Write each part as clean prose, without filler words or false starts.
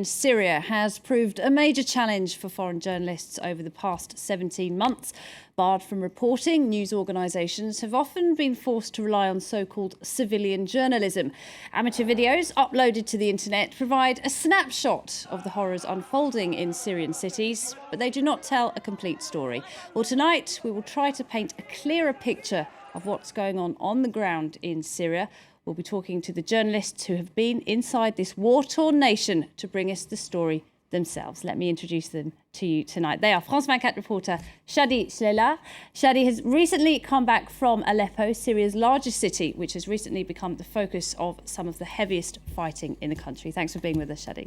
Syria has proved a major challenge for foreign journalists over the past 17 months. Barred from reporting, news organisations have often been forced to rely on so-called civilian journalism. Amateur videos uploaded to the internet provide a snapshot of the horrors unfolding in Syrian cities, but they do not tell a complete story. Well, tonight we will try to paint a clearer picture of what's going on the ground in Syria. We'll be talking to the journalists who have been inside this war-torn nation to bring us the story themselves. Let me introduce them to you tonight. They are France 24 reporter Shadi Shlela. Shadi has recently come back from Aleppo, Syria's largest city, which has recently become the focus of some of the heaviest fighting in the country. Thanks for being with us, Shadi.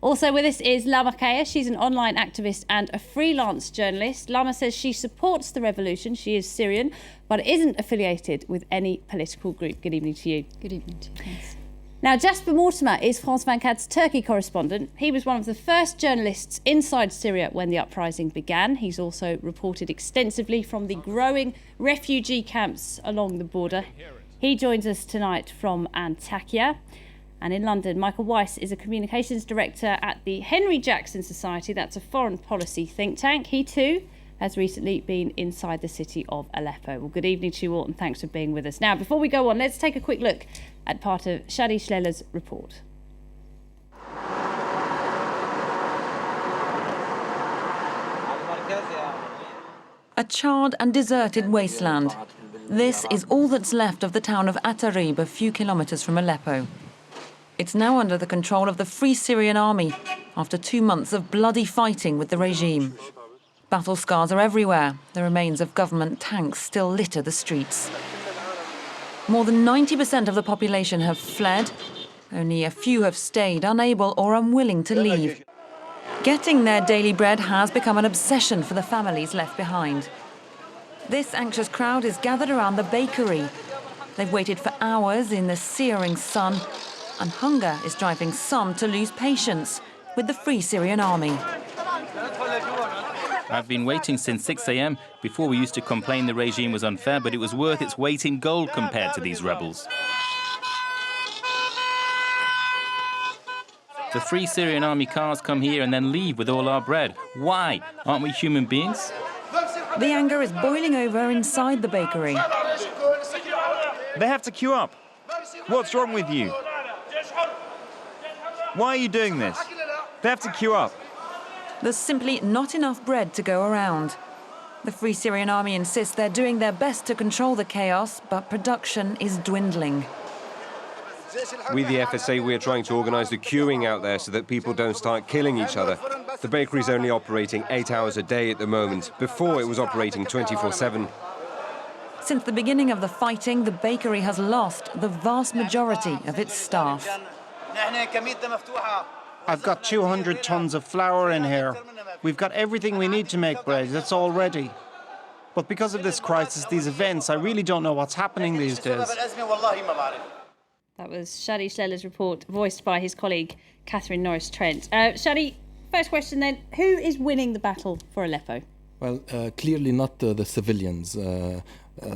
Also with us is Lama Kaya. She's an online activist and a freelance journalist. Lama says she supports the revolution. She is Syrian, but isn't affiliated with any political group. Good evening to you. Good evening to you. Thanks. Now, Jasper Mortimer is France 24's Turkey correspondent. He was one of the first journalists inside Syria when the uprising began. He's also reported extensively from the growing refugee camps along the border. He joins us tonight from Antakya. And in London, Michael Weiss is a communications director at the Henry Jackson Society. That's a foreign policy think tank. He too has recently been inside the city of Aleppo. Well, good evening to you all and thanks for being with us. Now, before we go on, let's take a quick look at part of Shadi Shlela's report. A charred and deserted wasteland. This is all that's left of the town of Atarib, a few kilometres from Aleppo. It's now under the control of the Free Syrian Army after 2 months of bloody fighting with the regime. Battle scars are everywhere. The remains of government tanks still litter the streets. More than 90% of the population have fled. Only a few have stayed, unable or unwilling to leave. Getting their daily bread has become an obsession for the families left behind. This anxious crowd is gathered around the bakery. They've waited for hours in the searing sun, and hunger is driving some to lose patience with the Free Syrian Army. I've been waiting since 6 a.m. Before we used to complain the regime was unfair, but it was worth its weight in gold compared to these rebels. The Free Syrian Army cars come here and then leave with all our bread. Why? Aren't we human beings? The anger is boiling over inside the bakery. They have to queue up. What's wrong with you? Why are you doing this? They have to queue up. There's simply not enough bread to go around. The Free Syrian Army insists they're doing their best to control the chaos, but production is dwindling. With the FSA, we're trying to organise the queuing out there so that people don't start killing each other. The bakery's only operating 8 hours a day at the moment. Before, it was operating 24/7. Since the beginning of the fighting, the bakery has lost the vast majority of its staff. I've got 200 tons of flour in here. We've got everything we need to make bread. It's all ready. But because of this crisis, these events, I really don't know what's happening these days. That was Shadi Shlela's report, voiced by his colleague Catherine Norris-Trent. Shadi, first question then, who is winning the battle for Aleppo? Well, clearly not the civilians.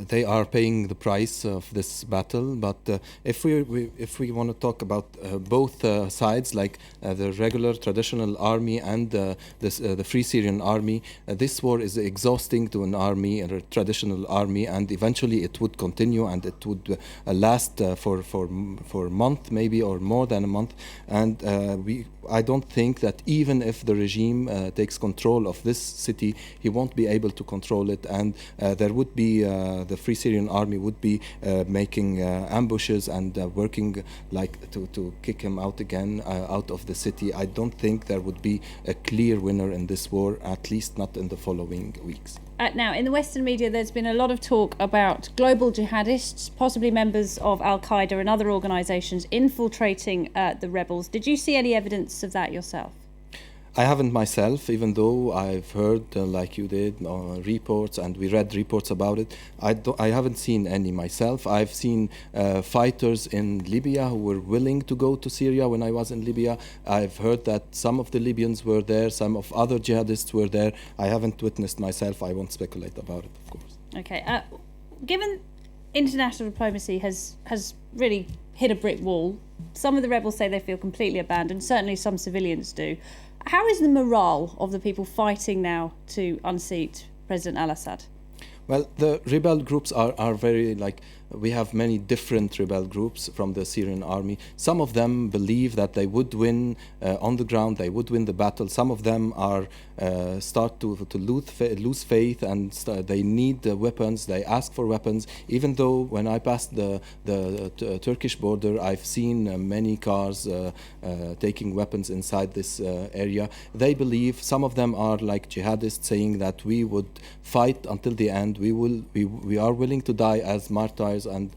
They are paying the price of this battle. But if we want to talk about both sides, like the regular traditional army and the Free Syrian Army, this war is exhausting to an army, a traditional army, and eventually it would continue and it would last for a month, maybe, or more than a month. And I don't think that even if the regime takes control of this city, he won't be able to control it, and there would be the Free Syrian Army would be making ambushes and working like to kick him out again out of the city. I don't think there would be a clear winner in this war, at least not in the following weeks. Now, in the Western media, there's been a lot of talk about global jihadists, possibly members of Al-Qaeda and other organisations infiltrating the rebels. Did you see any evidence of that yourself? I haven't myself, even though I've heard, like you did, reports, and we read reports about it. I haven't seen any myself. I've seen fighters in Libya who were willing to go to Syria when I was in Libya. I've heard that some of the Libyans were there, some of other jihadists were there. I haven't witnessed myself. I won't speculate about it, of course. Okay. Given international diplomacy has really hit a brick wall. Some of the rebels say they feel completely abandoned. Certainly some civilians do. How is the morale of the people fighting now to unseat President al-Assad? Well, the rebel groups are very, we have many different rebel groups from the Syrian army. Some of them believe that they would win on the ground, they would win the battle. Some of them are start to lose faith, and they need weapons, they ask for weapons. Even though when I passed the Turkish border, I've seen many cars taking weapons inside this area. They believe, some of them are like jihadists, saying that we would fight until the end. We are willing to die as martyrs and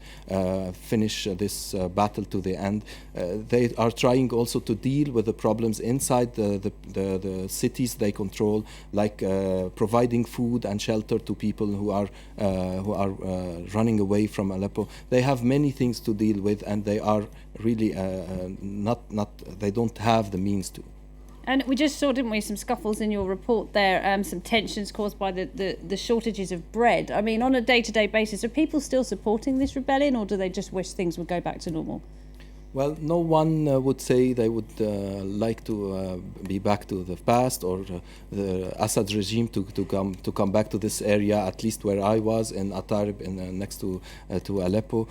finish this battle to the end. They are trying also to deal with the problems inside the cities they control, like providing food and shelter to people who are running away from Aleppo. They have many things to deal with, and they are really they don't have the means to. And we just saw, didn't we, some scuffles in your report there, some tensions caused by the shortages of bread. I mean, on a day-to-day basis, are people still supporting this rebellion, or do they just wish things would go back to normal? Well, no one would say they would like to be back to the past, or the Assad regime to come back to this area, at least where I was in Atarib, next to Aleppo.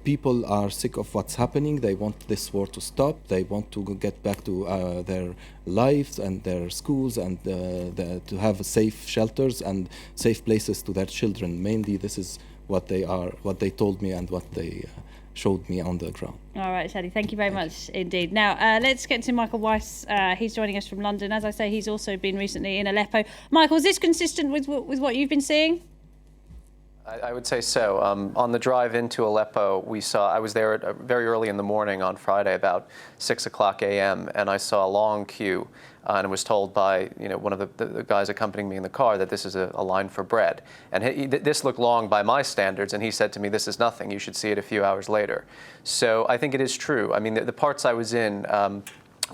People are sick of what's happening. They want this war to stop. They want to get back to their lives and their schools, and to have safe shelters and safe places to their children. Mainly, this is what they told me and what they showed me on the ground. All right, Shadi, thank you very much indeed. Now, let's get to Michael Weiss. He's joining us from London. As I say, he's also been recently in Aleppo. Michael, is this consistent with what you've been seeing? I would say so. On the drive into Aleppo, I was there very early in the morning on Friday, about 6 o'clock a.m., and I saw a long queue, and was told by one of the guys accompanying me in the car that this is a line for bread. And this looked long by my standards, and he said to me, "This is nothing. You should see it a few hours later." So I think it is true. I mean, the parts I was in,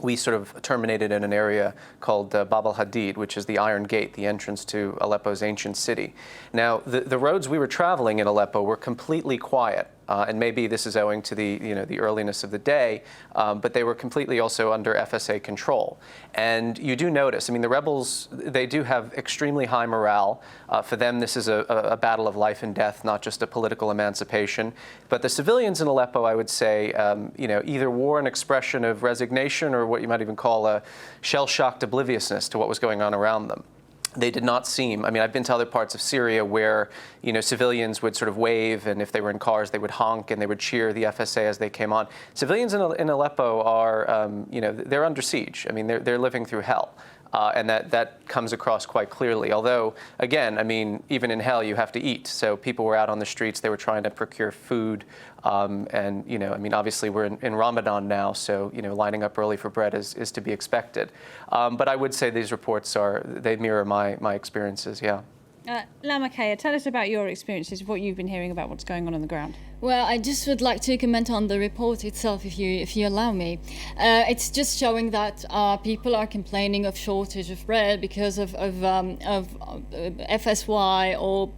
we sort of terminated in an area called Bab al-Hadid, which is the Iron Gate, the entrance to Aleppo's ancient city. Now, the roads we were traveling in Aleppo were completely quiet. And maybe this is owing to the earliness of the day, but they were completely also under FSA control. And you do notice, I mean, the rebels, they do have extremely high morale. For them, this is a battle of life and death, not just a political emancipation. But the civilians in Aleppo, I would say, either wore an expression of resignation or what you might even call a shell-shocked obliviousness to what was going on around them. They did not seem, I mean, I've been to other parts of Syria where, civilians would sort of wave, and if they were in cars, they would honk and they would cheer the FSA as they came on. Civilians in Aleppo are, they're under siege. I mean, they're living through hell. And that comes across quite clearly. Although, again, I mean, even in hell, you have to eat. So people were out on the streets. They were trying to procure food. And, I mean, obviously we're in Ramadan now, so, lining up early for bread is to be expected. But I would say these reports they mirror my experiences, yeah. Lamakaya, tell us about your experiences, what you've been hearing about what's going on the ground. Well, I just would like to comment on the report itself, if you allow me. It's just showing that people are complaining of shortage of bread because of FSY or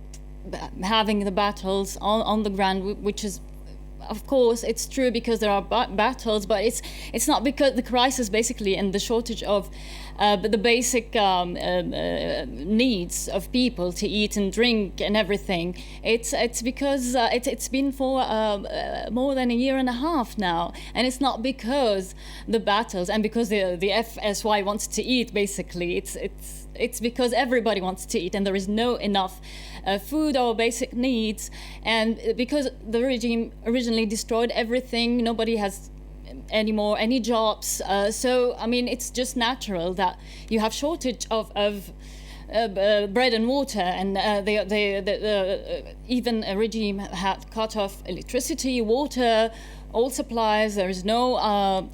having the battles on the ground, which is, of course, it's true because there are battles, but it's not because the crisis basically and the shortage of the basic needs of people to eat and drink and everything. It's because it's been for more than a year and a half now, and it's not because the battles and because the FSY wants to eat. Basically, it's because everybody wants to eat and there is no enough food or basic needs, and because the regime originally destroyed everything, nobody has any jobs. So I mean, it's just natural that you have shortage of bread and water, and even a regime had cut off electricity, water, all supplies. There is no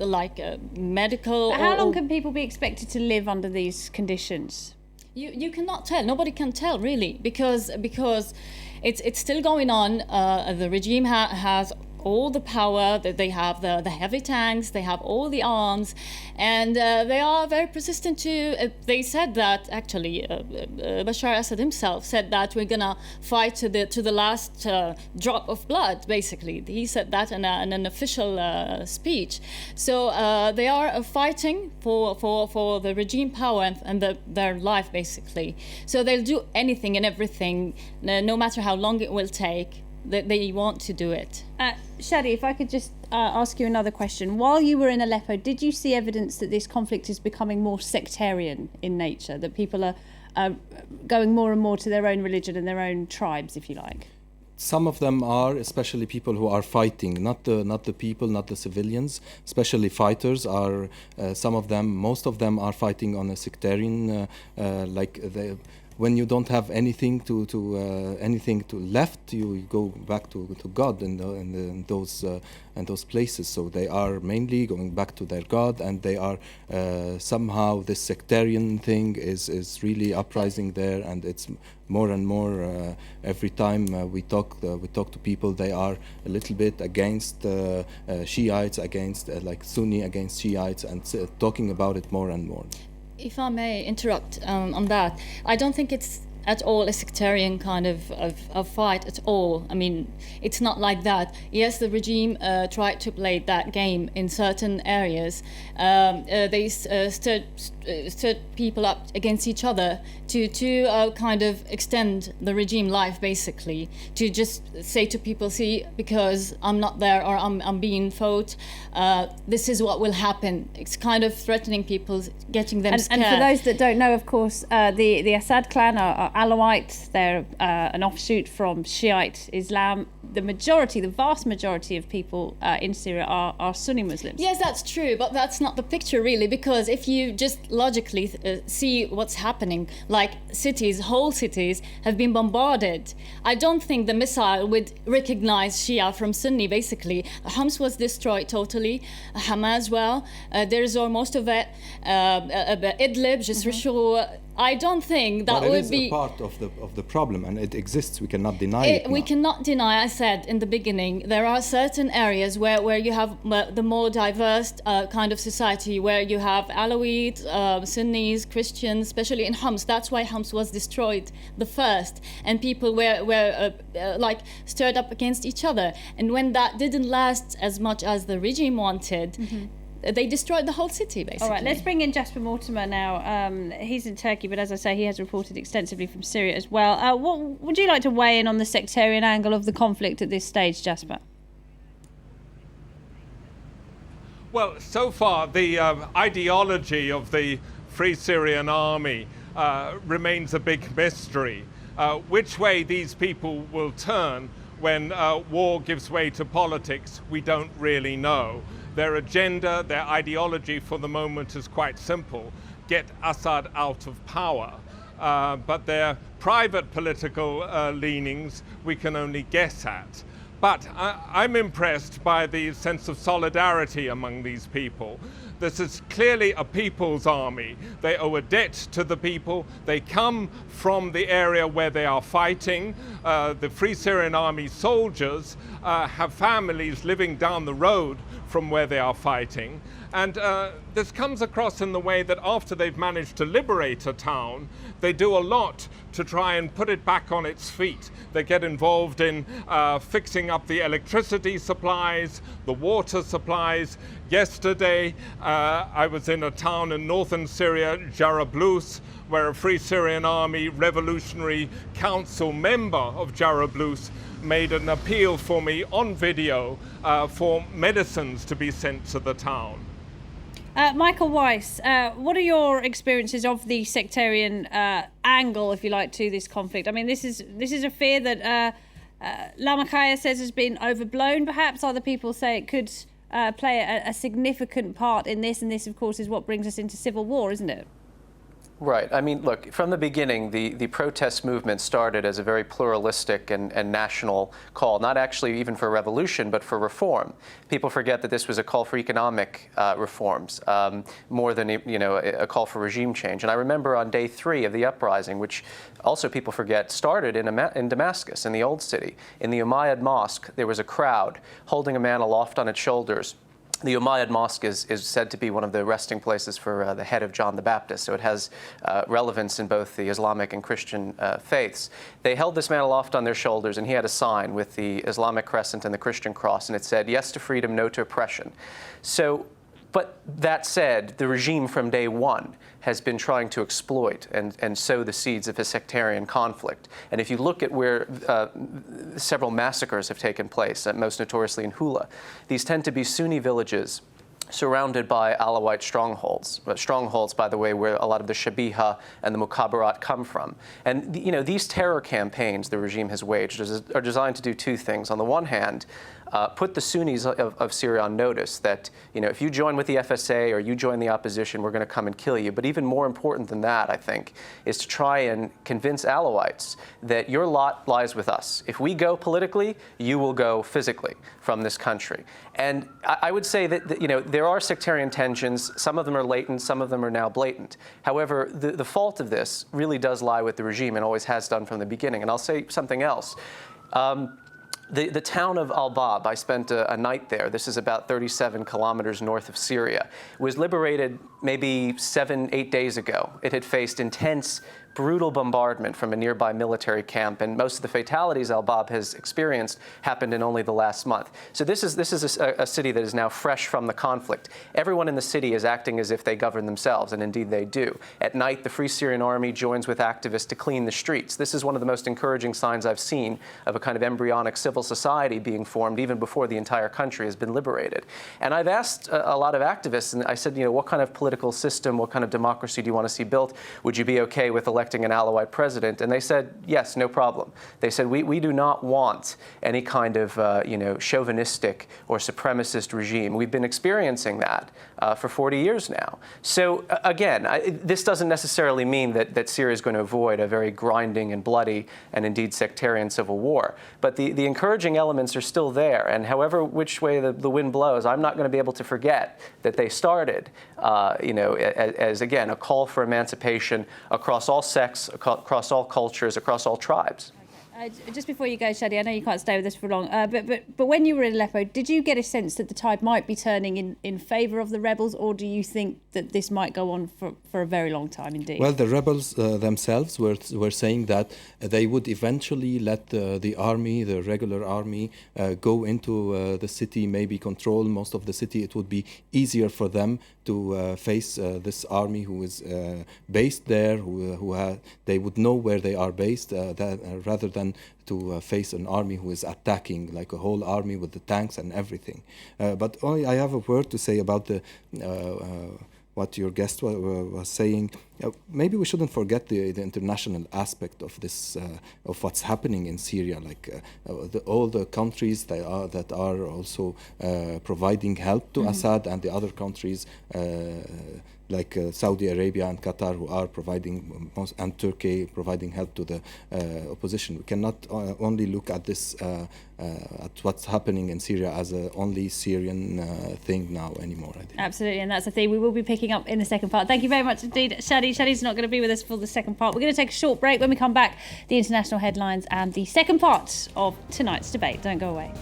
medical. How long can people be expected to live under these conditions? You cannot tell. Nobody can tell really, because it's still going on. The regime has all the power, that they have the heavy tanks, they have all the arms, and they are very persistent to. They said that actually, Bashar Assad himself said that we're gonna fight to the last drop of blood. Basically, he said that in an official speech. So they are fighting for the regime power and their life, basically. So they'll do anything and everything, no matter how long it will take. They want to do it. Shadi, if I could just ask you another question. While you were in Aleppo, did you see evidence that this conflict is becoming more sectarian in nature, that people are going more and more to their own religion and their own tribes, if you like? Some of them are, especially people who are fighting, not the people, not the civilians. Especially fighters are. Some of them, most of them, are fighting on a sectarian, when you don't have anything anything to left, you go back to God in those places. So they are mainly going back to their God, and they are somehow this sectarian thing is really uprising there, and it's more and more every time we talk to people. They are a little bit against Shiites, against like Sunni against Shiites, and talking about it more and more. If I may interrupt on that, I don't think it's at all a sectarian kind of fight at all. I mean, it's not like that. Yes, the regime tried to play that game in certain areas. They stood people up against each other to kind of extend the regime life, basically, to just say to people, see, because I'm not there or I'm being fought, this is what will happen. It's kind of threatening people, getting them scared. And for those that don't know, of course, the Assad clan are Alawite. They're an offshoot from Shiite Islam. The vast majority of people in Syria are Sunni Muslims. Yes, that's true, but that's not the picture really, because if you just logically see what's happening, like whole cities have been bombarded. I don't think the missile would recognize Shia from Sunni, basically. Homs was destroyed totally, Hama as well, Deir ez-Zor, most of it, Idlib, Jisr. I don't think that would be... But it is a part of the problem, and it exists. We cannot deny it. We cannot deny, I said in the beginning, there are certain areas where you have the more diverse kind of society, where you have Alawites, Sunnis, Christians, especially in Homs. That's why Homs was destroyed the first, and people were stirred up against each other. And when that didn't last as much as the regime wanted, they destroyed the whole city, basically. All right, let's bring in Jasper Mortimer now. He's in Turkey, but as I say, he has reported extensively from Syria as well. What would you like to weigh in on the sectarian angle of the conflict at this stage, Jasper? Well, so far, the ideology of the Free Syrian Army remains a big mystery. Which way these people will turn when war gives way to politics, we don't really know. Their agenda, their ideology for the moment is quite simple: get Assad out of power. But their private political leanings we can only guess at. But I'm impressed by the sense of solidarity among these people. This is clearly a people's army. They owe a debt to the people. They come from the area where they are fighting. The Free Syrian Army soldiers have families living down the road from where they are fighting. And this comes across in the way that after they've managed to liberate a town, they do a lot to try and put it back on its feet. They get involved in fixing up the electricity supplies, the water supplies. Yesterday, I was in a town in northern Syria, Jarablus, where a Free Syrian Army Revolutionary Council member of Jarablus made an appeal for me on video for medicines to be sent to the town. Michael Weiss, what are your experiences of the sectarian angle, if you like, to this conflict? I mean, this is a fear that Lamakaya says has been overblown, perhaps. Other people say it could play a significant part in this, and this, of course, is what brings us into civil war, isn't it? Right. I mean, look, from the beginning, the protest movement started as a very pluralistic and national call, not actually even for revolution, but for reform. People forget that this was a call for economic reforms more than a call for regime change. And I remember on day 3 of the uprising, which also people forget started in Damascus, in the Old City. In the Umayyad Mosque, there was a crowd holding a man aloft on its shoulders. The Umayyad Mosque is said to be one of the resting places for the head of John the Baptist, so it has relevance in both the Islamic and Christian faiths. They held this man aloft on their shoulders, and he had a sign with the Islamic crescent and the Christian cross, and it said, "Yes to freedom, no to oppression." So, but that said, the regime from day one has been trying to exploit and sow the seeds of a sectarian conflict. And if you look at where several massacres have taken place, most notoriously in Hula, these tend to be Sunni villages surrounded by Alawite strongholds. Strongholds, by the way, where a lot of the Shabiha and the Mukhabarat come from. And these terror campaigns the regime has waged are designed to do 2 things. On the one hand, put the Sunnis of Syria on notice that, if you join with the FSA or you join the opposition, we're going to come and kill you. But even more important than that, I think, is to try and convince Alawites that your lot lies with us. If we go politically, you will go physically from this country. And I would say that there are sectarian tensions. Some of them are latent, some of them are now blatant. However, the fault of this really does lie with the regime and always has done from the beginning. And I'll say something else. The town of Al-Bab, I spent a night there. This is about 37 kilometers north of Syria. It was liberated maybe 7-8 days ago. It had faced intense, brutal bombardment from a nearby military camp, and most of the fatalities Al-Bab has experienced happened in only the last month. So this is a city that is now fresh from the conflict. Everyone in the city is acting as if they govern themselves, and indeed they do. At night, the Free Syrian Army joins with activists to clean the streets. This is one of the most encouraging signs I've seen of a kind of embryonic civil society being formed even before the entire country has been liberated. And I've asked a lot of activists, and I said, what kind of political system, what kind of democracy do you want to see built? Would you be okay with electing an Alawite president? And they said, yes, no problem. They said, we do not want any kind of, chauvinistic or supremacist regime. We've been experiencing that for 40 years now. So again, this doesn't necessarily mean that Syria is going to avoid a very grinding and bloody and indeed sectarian civil war. But the encouraging elements are still there. And however which way the wind blows, I'm not going to be able to forget that they started, as again, a call for emancipation across all sects, across all cultures, across all tribes. Just before you go, Shadi, I know you can't stay with us for long, but when you were in Aleppo, did you get a sense that the tide might be turning in favour of the rebels, or do you think that this might go on for a very long time indeed? Well, the rebels themselves were saying that they would eventually let the army, the regular army, go into the city, maybe control most of the city. It would be easier for them to face this army who is based there, they would know where they are based, rather than to face an army who is attacking, like a whole army with the tanks and everything. But I have a word to say about what your guest was saying. Maybe we shouldn't forget the international aspect of this, of what's happening in Syria. Like all the countries that are also providing help to Assad, and the other countries like Saudi Arabia and Qatar, who are providing, and Turkey providing help to the opposition. We cannot only look at this, at what's happening in Syria as a only Syrian thing now anymore, I think. Absolutely, and that's the thing we will be picking up in the second part. Thank you very much indeed, Shadi. Shadi's not going to be with us for the second part. We're going to take a short break. When we come back, the international headlines and the second part of tonight's debate. Don't go away.